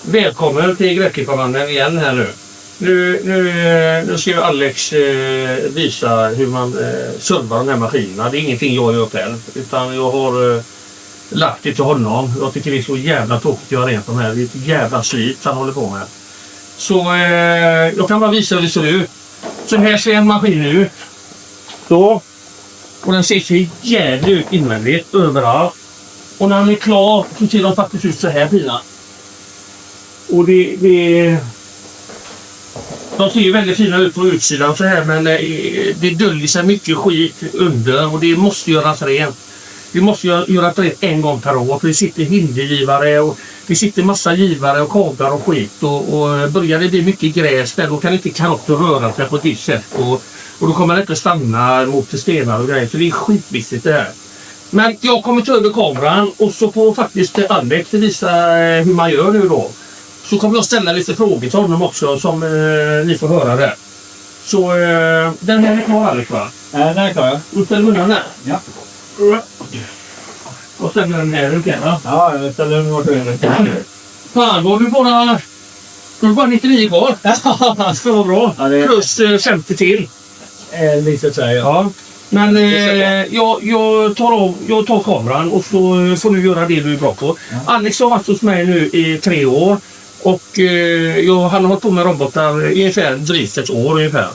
Välkommen till Grävklipparmannen igen här nu. Nu ska ju Alex visa hur man servar de här maskinerna. Det är ingenting jag gör själv, utan jag har lagt det till honom. Jag tycker det är så jävla tråkigt att göra rent de här. Det är ett jävla slit han håller på med. Så jag kan bara visa hur det ser ut. Så här ser en maskin ut. Så. Och den ser så jävligt ut invändigt överallt. Och när den är klar så ser de faktiskt ut så här fina. Och de ser ju väldigt fina ut på utsidan så här, men det döljer sig mycket skit under och det måste göras rent. Vi måste göra rent en gång per år, för det sitter hindergivare och det sitter massa givare och kablar och skit och börjar det bli mycket gräs där, då kan inte kanotter röra sig på ett visst sätt och då kommer det inte stanna mot stenar och grejer, så det är skitviktigt det här. Men jag kommer ta över kameran och så får faktiskt Alex visa hur man gör nu då. Så kommer jag ställa lite frågor till honom också som ni får höra där. Så den här är klar, Alex, va? Den är klar, ja. Du ställer undan den? Ja. Och ställer den här ut igen, va? Ja, jag ställer den vart du är. Fan, då har du bara 99 kvar. Det var bra. Ja, det... Plus 50 till. Lite så här, ja. Men jag tar kameran och så får du göra det du är bra på. Ja. Alex har varit hos mig nu i 3 år. Och han har hållit på med robotar ungefär drygt ett år ungefär.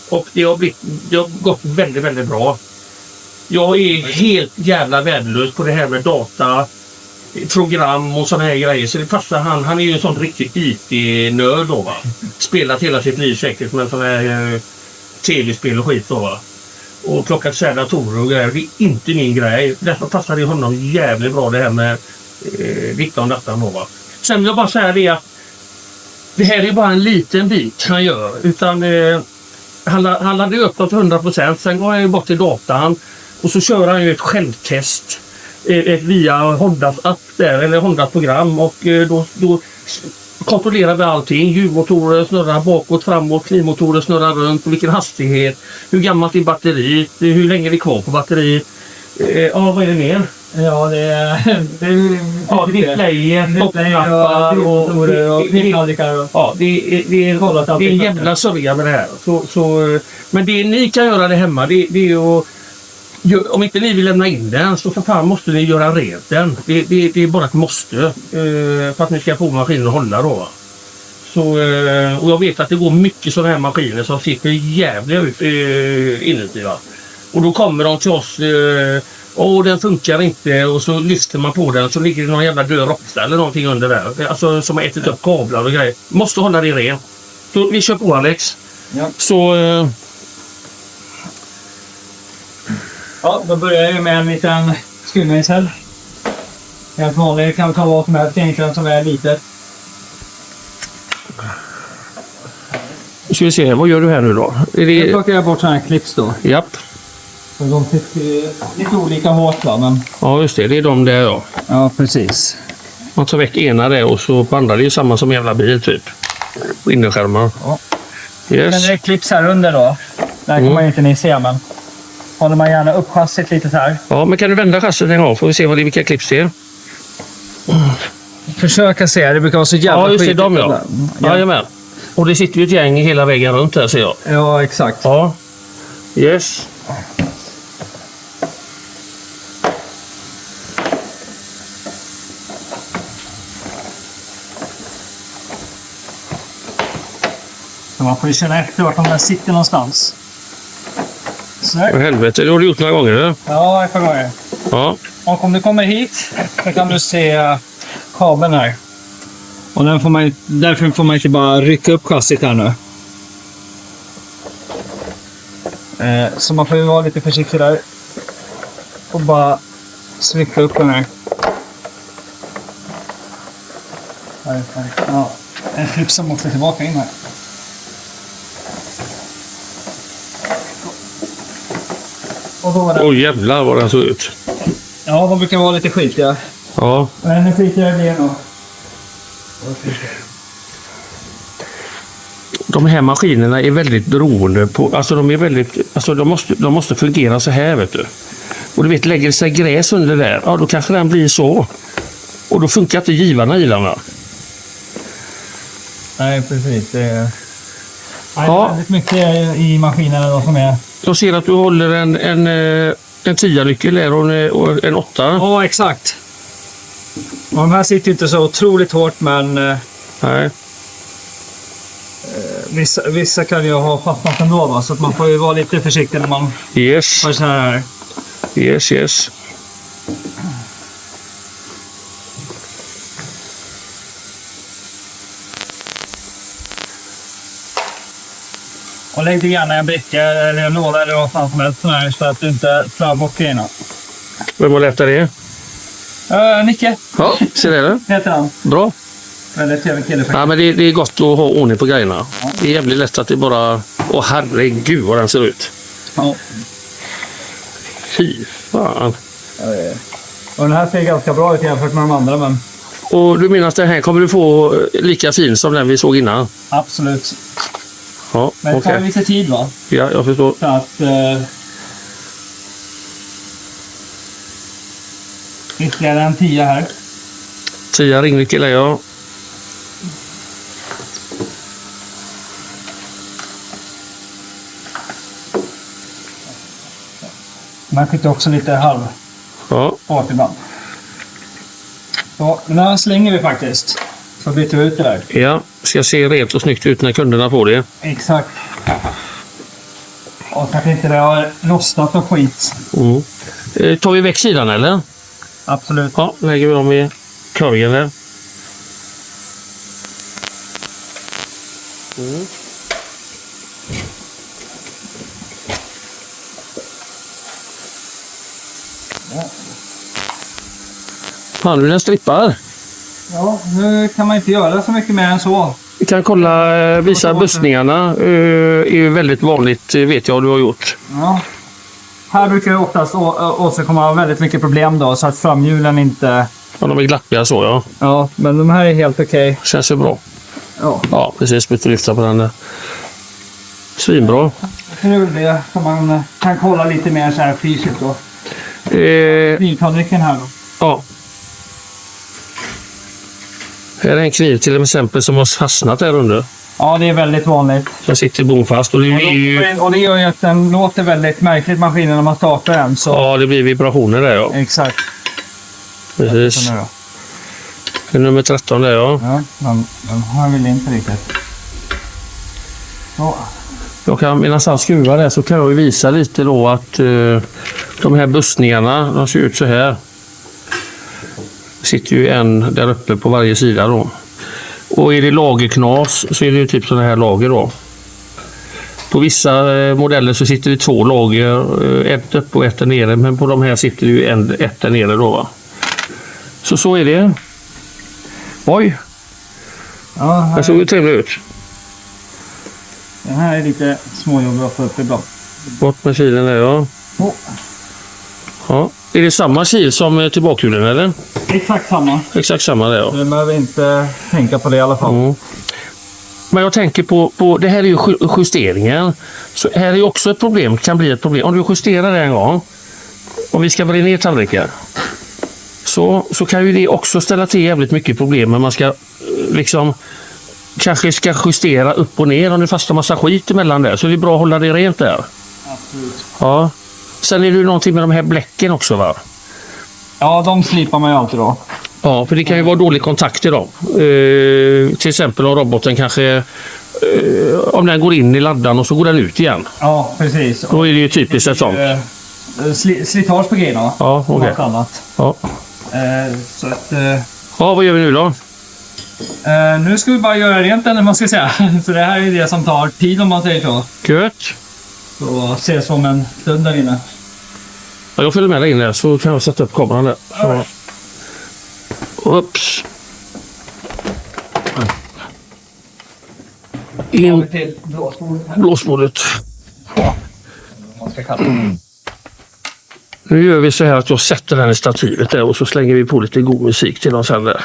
Och det har gått väldigt, väldigt bra. Jag är helt jävla värdelös på det här med data, program och sådana här grejer. Så det passar han är ju en sån riktigt IT-nörd då, va. Spelat hela sitt liv säkert med sådana här telespel och skit då, va. Och plockat så här datorer och grejer. Det är inte min grej. Därför passar det honom jävligt bra det här med dikta om datan då, va. Sen vill jag bara säga det att det här är bara en liten bit han gör. Utan han laddade upp till 100%. Sen går han ju bort till datan. Och så kör han ju ett självtest. Via Hondas app där. Eller Hondas program. Och då kontrollerar vi allting. Hjulmotorer snurrar bakåt, framåt. Knivmotorer snurrar runt. Vilken hastighet. Hur gammalt är batteriet. Hur länge är det kvar på batteriet. Ja, vad är det mer? Ja, det är displayer, topplappar och knipptallrikar. Ja, det är en jävla sörja med det här. Men det ni kan göra det hemma, det är att om inte ni vill lämna in den så för fan måste ni göra rent den. Det är bara ett måste för att ni ska få maskinen att hålla då, va? Så, och jag vet att det går mycket sådana här maskiner som sitter jävliga ut inuti, va? Och då kommer de till oss den funkar inte och så lyfter man på den så ligger det någon jävla död råtta eller någonting under där. Alltså som har ätit upp kablar och grejer. Måste hålla det rent. Så vi kör på, Alex. Ja. Så... Ja, då börjar jag med en liten skruvmejsel. Helt vanlig, kan vi ta vad som helst egentligen som är litet. Ska vi se, vad gör du här nu då? Jag plockar bort sådana här clips då. Japp. Så de sitter lite olika hårt, va? Men... Ja, just det är de där då. Ja, precis. Man tar väck ena där och så bandar det ju samma som jävla bil typ. Innerskärmar. Ja. Yes. Sen är det clips här under då. Där kan man inte ni se, men håller man gärna upp chassit lite här. Ja, men kan du vända chassit en gång? Får vi se vilka clips det är. Försöka se, det brukar vara så jävla ja, just det, de ja. Jajamän. Och det sitter ju ett gäng hela vägen runt här, ser jag. Ja, exakt. Ja. Yes. Så man får ju känna efter vart de där sitter någonstans. Så här. Helvete, det har du gjort några gånger, eller? Ja, ett par gånger. Ja. Och om du kommer hit så kan du se kabeln här. Och därför får man inte bara rycka upp chassit här nu. Så man får ju vara lite försiktig där. Och bara slicka upp den här. Ja, en klipp som måste tillbaka in här. Oj, jävlar vad den såg ut. Ja, de brukar vara lite skitiga. Ja. Men nu skiter jag det nog. De här maskinerna är väldigt beroende på, alltså de måste fungera så här, vet du. Och du vet, lägger det sig gräs under där, ja då kanske den blir så. Och då funkar inte givarna i den, va? Nej, precis. Det är Ja. väldigt mycket i maskinen då som är... Jag ser att du håller en 10-nyckel där och en 8. Ja, exakt. Och de här sitter ju inte så otroligt hårt, men Nej. vissa kan ju ha fastnat ändå, va? Så att man får ju vara lite försiktig när man Yes. har så här. Yes. Och lägg det gärna en bricka eller en låda eller vad fan som helst sån här, så att du inte slår bort grejerna. Vem har lärt dig det? Nicke Ja, ser det. heter han. Bra. Väldigt trevlig kille. Ja, men det är gott att ha ordning på grejerna. Det är jävligt lätt att det bara... Åh, herregud vad den ser ut. Ja. Fy fan. Och den här ser ganska bra ut jämfört med de andra, men Och du menar att den här kommer du få lika fin som den vi såg innan? absolut. Ja, Men det tar okej. lite tid, va? Ja, jag förstår. Så att... ytterligare en 10 här. 10 ringnyckel är jag. Man skjuter också lite halv Ja, fart ibland. Så, den här slänger vi faktiskt. Så byter vi ut det där. ja. Ska se rent och snyggt ut när kunderna får det. Exakt. Och så att inte det har rostat och skit. Tar vi väck sidan eller? Absolut. Ja, lägger vi dem i korgen där. Fan, du den strippar. Ja, nu kan man inte göra så mycket mer än så. Vi kan kolla, visa bussningarna. Är ju väldigt vanligt, vet jag du har gjort. Ja. Här brukar jag oftast åstadkomma väldigt mycket problem då, så att framhjulen inte... Ja, de är glappiga så, ja. Ja, men de här är helt okej. Känns ju bra. Ja. Ja, precis. Byter lyfta på den där. Svinbra. Det är väl det som man kan kolla lite mer så här fysiskt då. Knivtallriken här då. Ja. Här är en kniv till exempel som har fastnat där under. Ja, det är väldigt vanligt. Den sitter bomfast och det är ju... Och det gör ju att den låter väldigt märkligt, maskinen, när man startar den. Så... Ja, det blir vibrationer där, ja. Exakt. Precis. Så nu då. Det är nummer 13 där, ja. Ja, den har väl inte riktigt. Så. Jag kan, medan han skruvar där så kan jag ju visa lite då att de här bussningarna, de ser ut så här. Det sitter ju en där uppe på varje sida då. Och är det lagerknas så är det ju typ sådana här lager då. På vissa modeller så sitter det 2 lager, ett uppe och ett där nere, men på de här sitter det ju ett där nere då, va. Så är det. Oj, Ja, det såg ju trevligt ut. den här är lite småjobbig att få upp ibland. Bort med kilen där, ja. Oh. Ja. Är det samma kil som tillbakhjulen eller? Exakt samma. Exakt samma där, ja. Du behöver inte tänka på det i alla fall. Mm. Men jag tänker på det här är ju justeringen. Så här är ju också ett problem, kan bli ett problem. Om du justerar det en gång, om vi ska vrida ner tallrikar, så kan ju det också ställa till jävligt mycket problem. Men man ska liksom kanske ska justera upp och ner om det fastnar massa skit emellan där. Så det är bra att hålla det rent där. Absolut. Ja. Sen är det ju någonting med de här bläcken också, va? Ja, de slipar man ju alltid då. Ja, för det kan ju vara dålig kontakt i dem. Till exempel om roboten kanske... om den går in i laddan och så går den ut igen. Ja, precis. Då är det ju typiskt ett sånt. Slitage på grejerna. Ja, okej. Något annat. Ja. Så att... Ja, vad gör vi nu då? Nu ska vi bara göra rent den, man ska säga. Så det här är det som tar tid, om man säger så. Gött. Så ses om en stund där inne. Ja, jag följer med dig in där så kan jag sätta upp kameran där. Så. Ups. In Till blåsbordet här. blåsbordet. Man ska kalla det. Nu gör vi så här att jag sätter den i stativet där och så slänger vi på lite god musik till dem sen där.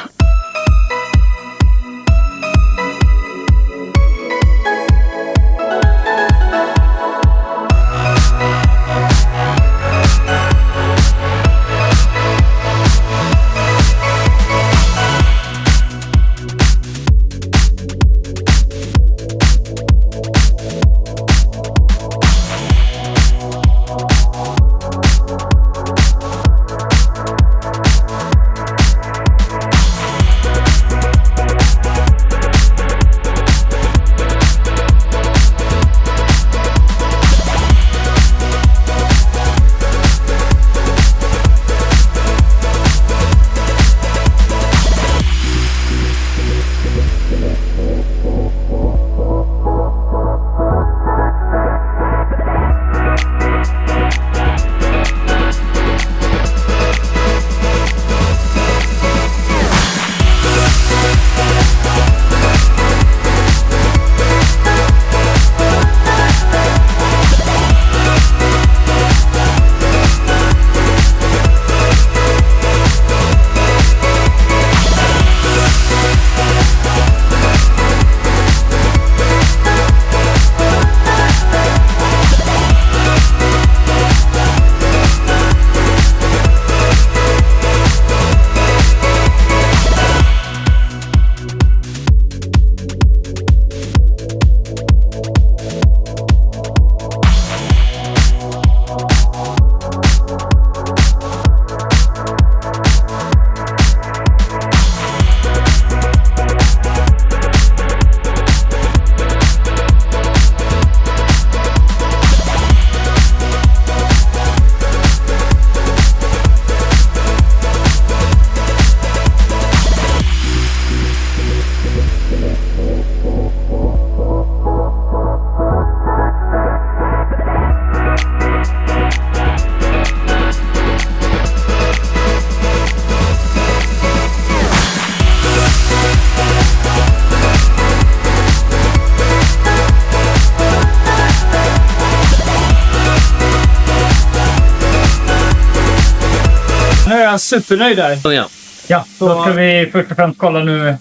jag supernöjd där. Ja. Ja, då ska vi först och främst kolla nu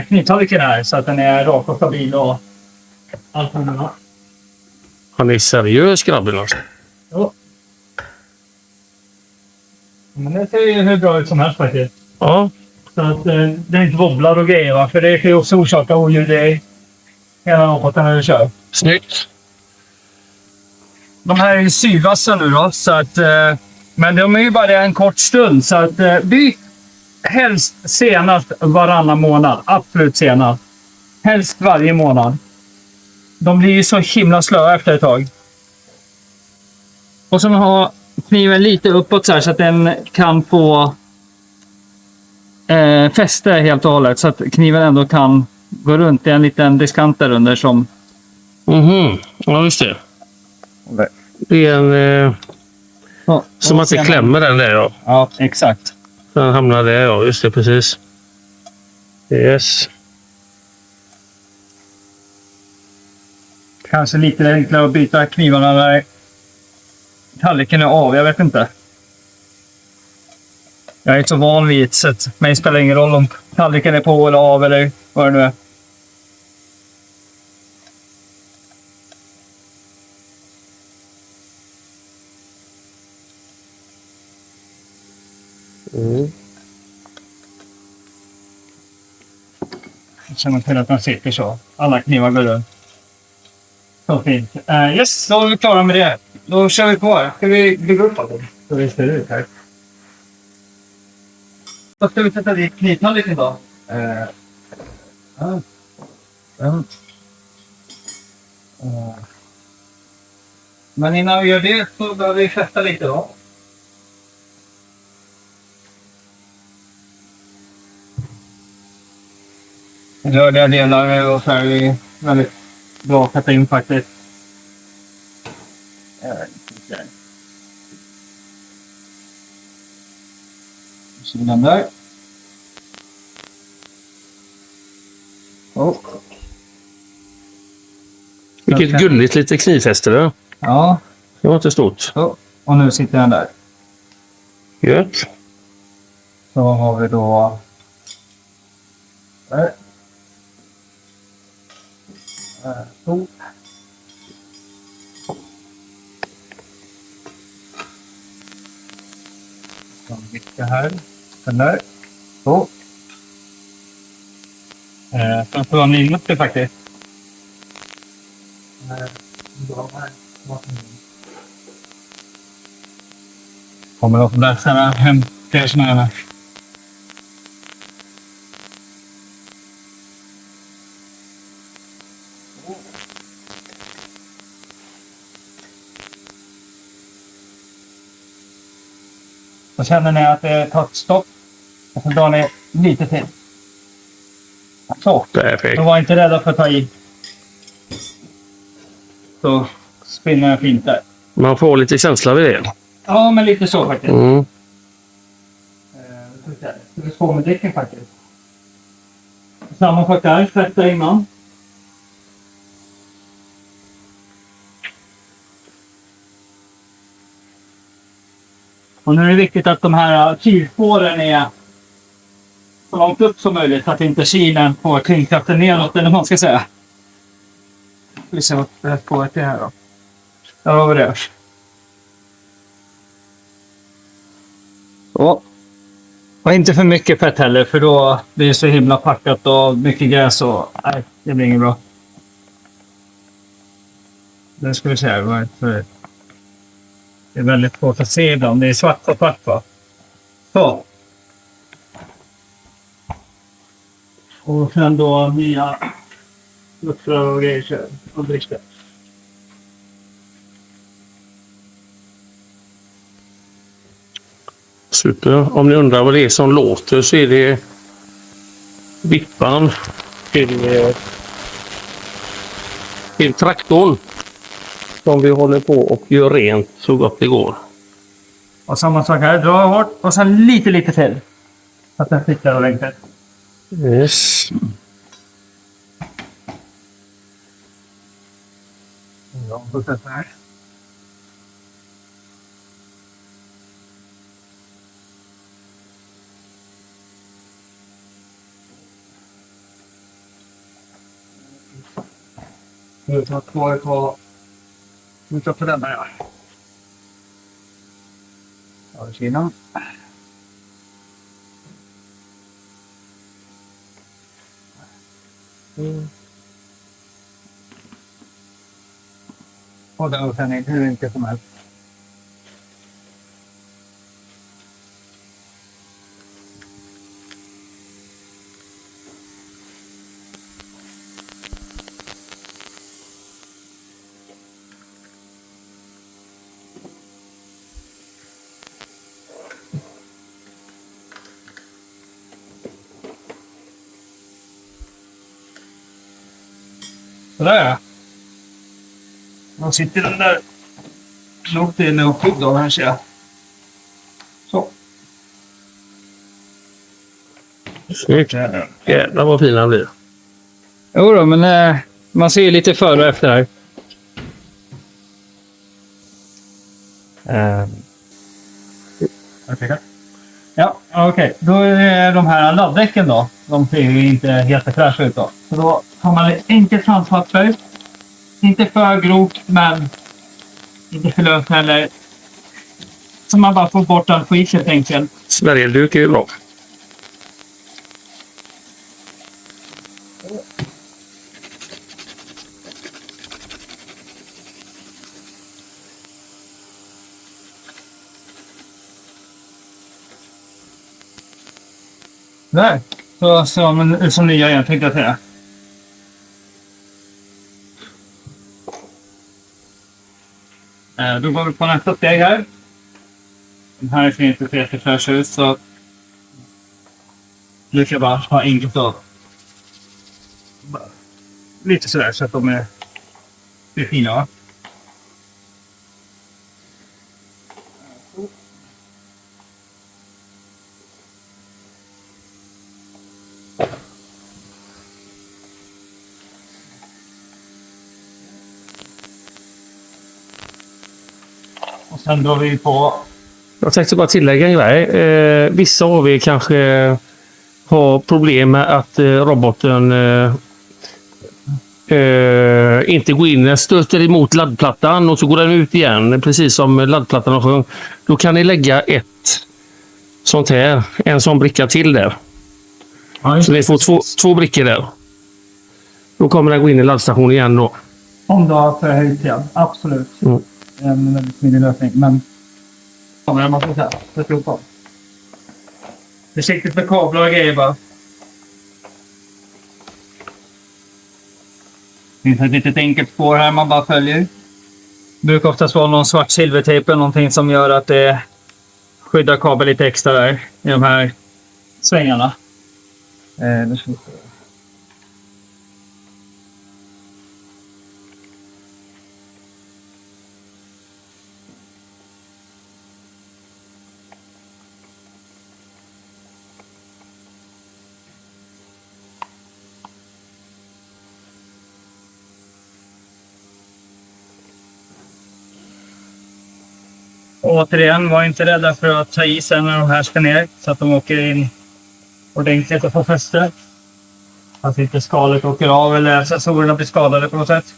knivtallriken här så att den är rak och stabil och allt annat. Han är seriös grabben alltså. Jo. Men det ser ju hur bra ut som helst faktiskt. Ja. Så att det inte wobblar och grejer, va? För det kan ju också orsaka oljud i hela roboten när du kör. Snyggt. De här är syvassa nu då, så att, men de är ju bara en kort stund. Så att byt helst senast varannan månad. Absolut senast. Helst varje månad. De blir ju så himla slöa efter ett tag. Och så har kniven lite uppåt så att den kan få fäste helt och hållet. Så att kniven ändå kan gå runt. Det är en liten diskant där under som... Ja, just det. Det är en... så man inte klämmer den där, ja. Ja, exakt. Den hamnar där, ja. Just det, precis. Yes. Kanske lite enklare att byta knivarna när tallriken är av. Jag vet inte. Jag är inte så van vid så att mig spelar ingen roll om tallriken är på eller av eller vad det nu är. Jag känner till att den sitter så. Alla knivar går runt. Så fint. Yes, då är vi klara med det. Då kör vi på. Ska vi bygga upp allt? Så vi ser ut här. Vad ska vi sätta dit knivtallriken då? Men innan vi gör det så behöver vi fästa lite då. Rörliga delar och så är det väldigt bra att sätta in faktiskt. Sidan där. Oh. Vilket gulligt lite knivfäste där. Ja. Det var inte stort. Så. Och nu sitter den där. Gött. Så har vi då... Där. Så. Så här. Den där. Så. Sen får man in upp det faktiskt. Kommer de där sådana hem till sådana här. Så känner ni att det tar ett stopp. Och så drar ni lite till. Så. Perfekt. Så var inte rädda för att ta i. Så spinner jag fint där. Man får lite känsla vid det. Ja, men lite så faktiskt. Mm. Det är svårt med däcken faktiskt. Samma sak där, fästa innan. Och nu är det viktigt att de här kylspåren är så långt upp som möjligt så att inte kilen får tyngdkraften neråt, eller vad man ska säga. Vi ser vad det här spåret är här då. Där har vi det. Så. Och inte för mycket fett heller, för då blir det så himla packat och mycket gräs och nej, det blir inget bra. Det ska vi se. Det är väldigt svårt att se ibland. Det är svart på svart, va? Så. Och sen då nya luftrar och grejer och brister. Super. Om ni undrar vad det är som låter så är det vippan till traktorn som vi håller på och gör rent så gott det går. Och samma sak här. Dra hårt och sen lite till. Så att den sitter ordentligt. Yes. Ja, så här. . Nu tar jag på... Nu tar jag på den här. Ja, Kina. Och den upphängning hur enkelt som helst. Sådär. Då sitter den där långt inne och skydd då, här ser jag. Så. Snyggt. Jävlar vad fin han blir. Jo då, men man ser ju lite före och efter här. Ja, okej. Då är de här laddäcken då. De ser ju inte helt fräscha ut då. Så då har man ett enkelt handpapper. Inte för grovt, men inte för löst heller. Så man bara får bort all skit helt enkelt. Sverigeduk är ju bra. Där. Så som nya igen tänkte jag säga. Då går vi på nästa steg här. Den här ser inte så jättefräsch ut så nu ska jag bara ha enkelt av. Lite sådär så att de är fina. Och sen drar vi på... Jag tänkte bara tillägga en grej. Vissa av er kanske har problem med att roboten inte går in, stöter emot laddplattan och så går den ut igen, precis som laddplattan har sjung. Då kan ni lägga ett sånt här, en sån bricka till där. Ja, så ni får två brickor där. Då kommer den gå in i laddstationen igen då. Om du har förhöjt igen, absolut. En väldigt smidig lösning, men kommer jag måste säga, det tror på. Försiktigt med kablar och grejer bara. Det finns ett litet enkelt spår här man bara följer. Det brukar oftast vara någon svart silvertejp eller någonting som gör att det skyddar kabeln lite extra där i de här svängarna. Återigen, var inte rädda för att ta i sen när de här ska ner så att de åker in ordentligt och får fäste. Att inte skalet åker av eller sensorerna blir skadade på något sätt.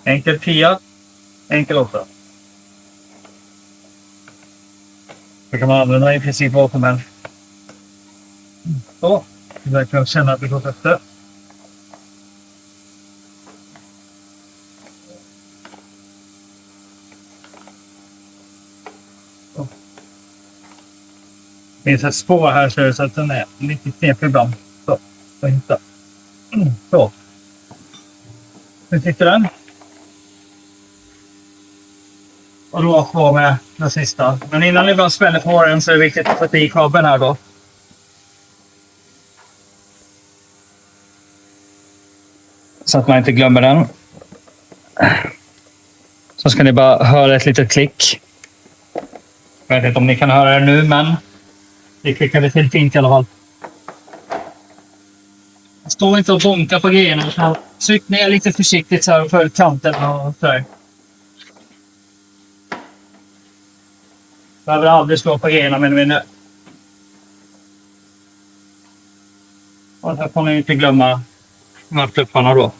Enkel 10, enkel 8. Det kan man använda i princip vad som helst. Så, vi verkligen känna att det går efter. Så. Det finns ett spår här så att den är lite knepig ibland. Så hitta. Så. Nu sitter den. Och då kvar med den sista. Men innan ni bara spänner på den så är det viktigt att få i kabeln här då. Så att man inte glömmer den. Så ska ni bara höra ett litet klick. Jag vet inte om ni kan höra det nu, men det klickade till fint i alla fall. Stå inte och bonka på grejerna. Utan tryck ner lite försiktigt så här och följ kanten och så här. Behöver aldrig slå på grejerna men vi nu. Och här får ni inte glömma de här plupparna då.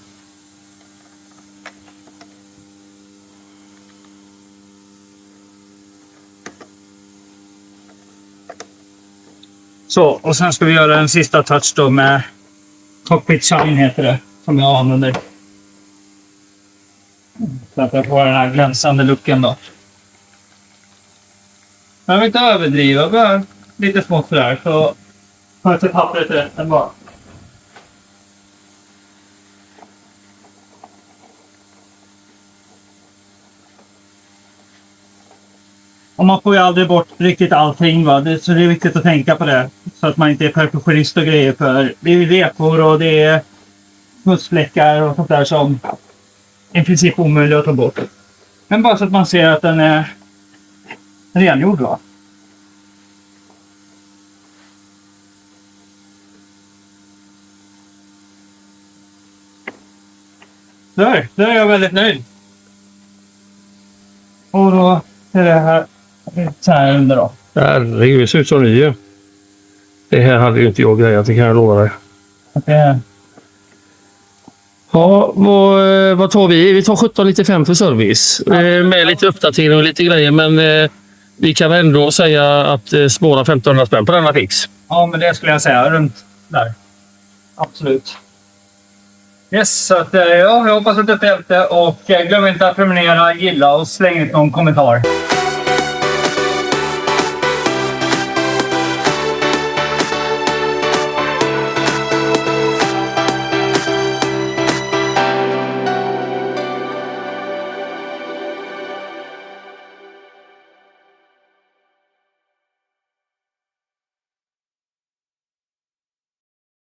Så, och sen ska vi göra en sista touch då med Cockpit Shine heter det, som jag använder. Så att jag får den här glänsande looken då. Men jag vill inte överdriva, bara lite smått sådär, så sköter pappret rätt än bara. Och man får ju aldrig bort riktigt allting va, så det är viktigt att tänka på det. Så att man inte är perfektionist och grejer för det är repor och det är smutsfläckar och sånt där som i princip omöjligt att ta bort. Men bara så att man ser att den är rengjord va. Där är jag väldigt nöjd. Och då är det här så här under då. Herregud, det ser ut som ny ju. Det här hade ju inte jag grejat, det kan jag lova dig. Okay. Ja, vad tar vi? Vi tar 17,95 för service. Med lite uppdatering och lite grejer, men vi kan väl ändå säga att spåra 1500 spänn på denna fix. Ja, men det skulle jag säga. Runt där. Absolut. Yes, så att, ja, jag hoppas att du hjälpte och glöm inte att prenumerera, gilla och släng ut någon kommentar.